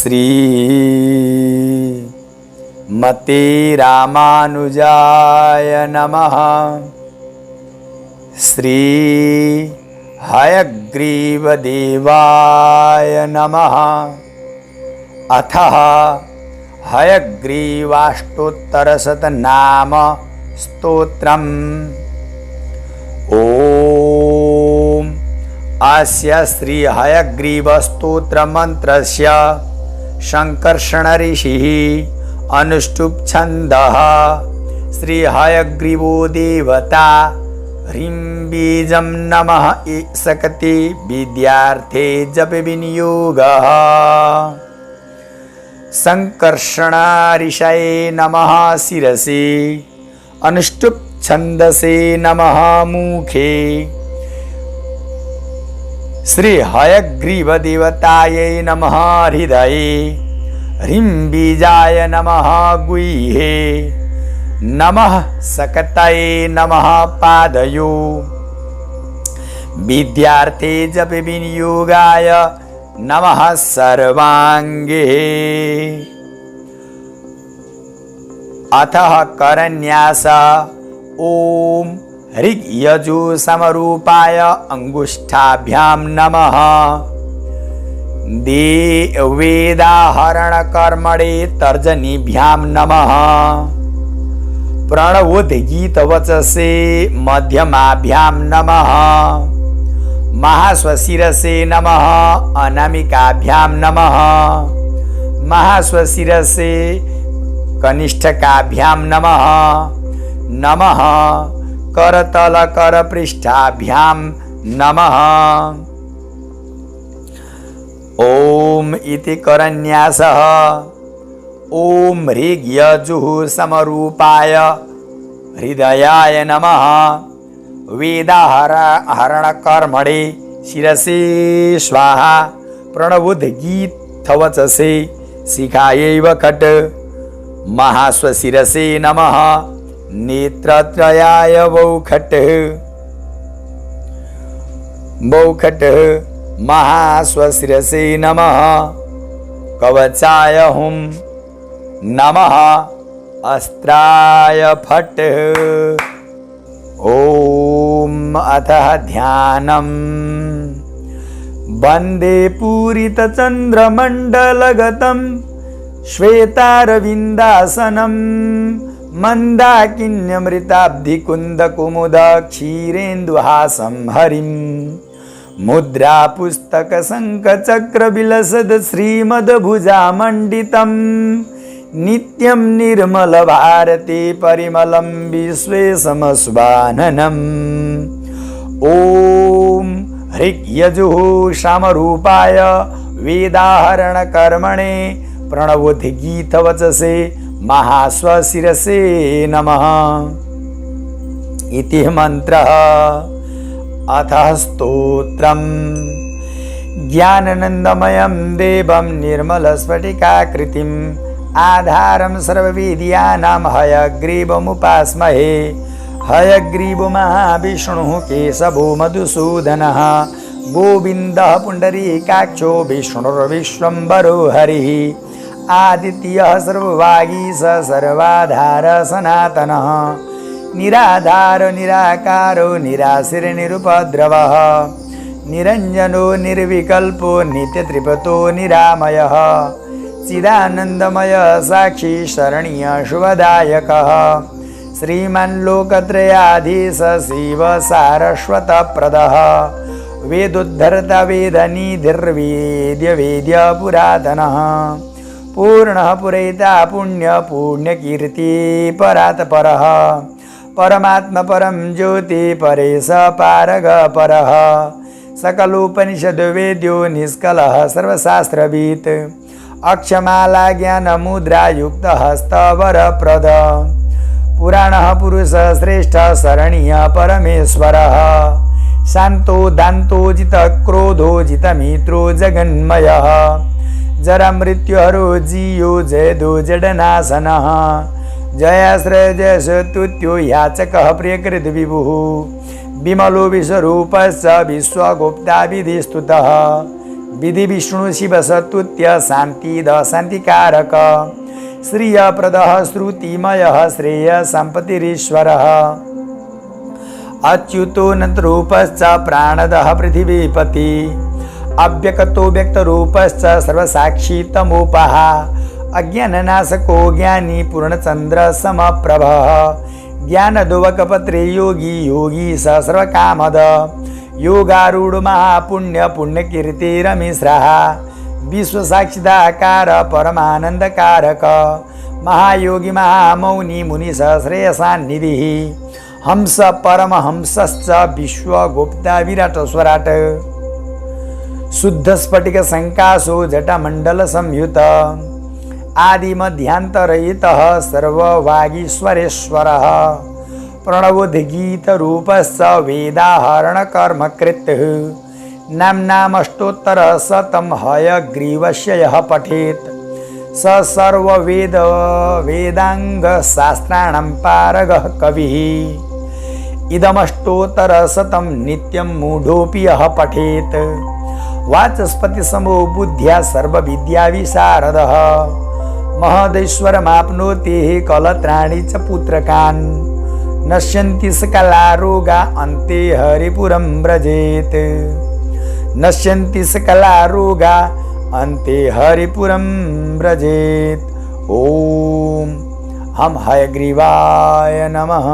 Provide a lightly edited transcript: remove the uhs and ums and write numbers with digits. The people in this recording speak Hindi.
श्री मते रामानुजाय नमः। श्री हयग्रीवदेवाय नमः। अथ हयग्रीवाष्टोत्तरशतनाम स्तोत्रम्। ओम अस्य श्री हयग्रीवस्तोत्रमन्त्रस्य संकर्षण ऋषिः अनुष्टुप् छन्दः। श्री हयग्रीवो देवता ह्रीं बीजं नमः सकति विद्यार्थे जप विनियोगः। संकर्षण ऋषये नमः शिरसि अनुष्टुप् छन्दसे नमः मुखे। श्री हयग्रीव देवतायै नमः हृदये ह्रीं बीजाय नमः गुह्ये नमः सकतये नमः पादयो विद्यार्थे जप विनियोगाय नमः सर्वांगे। अतः करन्यास। ओम ऋग्यजु समरूपाय अंगुष्ठाभ्यां नमः। वेदाहरण कर्मणे तर्जनीभ्यां नमः। प्रणवोद्गीतवचसे मध्यमाभ्यां नमः। महास्वशिरसे नमः। अनामिकाभ्यां नमः। महास्वशिरसे कनिष्ठकाभ्यां नमः। नमः करतल करपृष्ठाभ्यां नमः। ओम इति करन्यासः। ओम ऋग्यजुः समरूपाय हृदयाय नमः। वेदाहरण कर्मणे शिरसे स्वाहा। प्रणवोद्गीतवचसे शिखायैव खट्। महास्वशिरसे नमः। नेत्रत्रयाय वौखट्। महास्वशिरसे नमः। कवचाय हुं नमः। अस्त्राय फट्। ओम अतः ध्यानम्। वन्दे पूरितचन्द्रमण्डलगतं श्वेतारविन्दासनं मन्दाकिन्यमृताब्धिकुन्दकुमुद क्षीरेन्दुहासं हरिं। मुद्रा पुस्तक शङ्खचक्रविलसद् श्रीमद्भुजामण्डितं नित्यं निर्मल भारते परिमलं विश्वेशमस्वाननम्। ॐ ऋग्यजुः सामरूपाय वेदाहरण कर्मणे प्रणवोद्गीतवचसे महास्वशिरसे नमः इति मंत्रः। अथ स्तोत्रम्। ज्ञानानन्दमयं देवं निर्मलस्फटिकाकृतिम् आधारं सर्वविद्यानां हयग्रीवमुपास्महे। हयग्रीवो महाविष्णुः केशवो मधुसूदनः गोविन्दः पुण्डरीकाक्षो विष्णुर्विश्वम्भरो हरिः। आदित्यः सर्ववागीश सर्वाधार सनातनः निराधार निराकारो निराशिर निरुपद्रवः निरञ्जनो निर्विकल्पो नित्यत्रिपतो निरामयः चिदानन्दमय साक्षी शरणीय शुभदायकः श्रीमान् लोकत्रयाधीश शिव सारस्वतप्रदः वेदोद्धर्ता वेदनिधिर्वेद्य वेद्य पुरातनः पूर्णः पुरैता पुण्य पुण्यकीर्ति परात्परः परमात्मा परं ज्योति परेश पारग परः सकलोपनिषद् वेद्यो निष्कलः सर्वशास्त्रवित् अक्षमाला ज्ञानमुद्रा युक्तः हस्तवरप्रद पुराणः पुरुष श्रेष्ठ शरणीय परमेश्वरः शान्तो दान्तो जितक्रोधो जितमित्रो जगन्मयः जरा मृत्युहरो जियो जयदो जडनाशनः जयाश्रय जयशतुत्यो याचकः प्रियकृत विभुः विमलो विश्वरूपस्य विश्वगुप्ता विधिस्तुतः विधि विष्णु शिव सतुत्य शांतिद शांतिकारक श्रियप्रदः श्रुतिमयः श्रेय सम्पतिरीश्वरः अच्युतोऽनन्तरूपश्च प्राणदः पृथिवीपति अव्यक्तो व्यक्तरूपश्च सर्वसाक्षी तमोपः अज्ञाननाशको ज्ञानी पूर्णचन्द्र समप्रभः ज्ञानदोवकपत्रे योगी योगी स सर्वकामद योगारूढ महापुण्य पुण्यकीर्तिरमिश्रः विश्वसाक्षिदाकार परमानन्दकारक महायोगी महामौनि मुनिश्रेयसान्निधिः हंस परमहंसश्च विश्वगुप्ता विराट स्वराट शुद्ध स्फटिक संकाशो जटामंडल संयुत आदिमध्यांतरहितः सर्ववागीश्वरेश्वरः प्रणवोद्गीत रूपश्च वेदाहरण कर्मकृतः नाम्नामष्टोत्तर शतं हयग्रीवस्य यः पठेत् स सर्ववेद वेदांग शास्त्राणां पारगः कविः इदमष्टोत्तर शतं नित्यं मूढोऽपि यः पठेत् वाचस्पति समो बुद्ध्या सर्वविद्या विशारदः महदैश्वरमाप्नोति कलत्राणि च पुत्रकान् नश्यन्ति सकलारोगा अन्ते हरिपुरं व्रजेत् नश्यन्ति सकलारोगा अन्ते हरिपुरं व्रजेत्। ओम हम हयग्रीवाय नमः।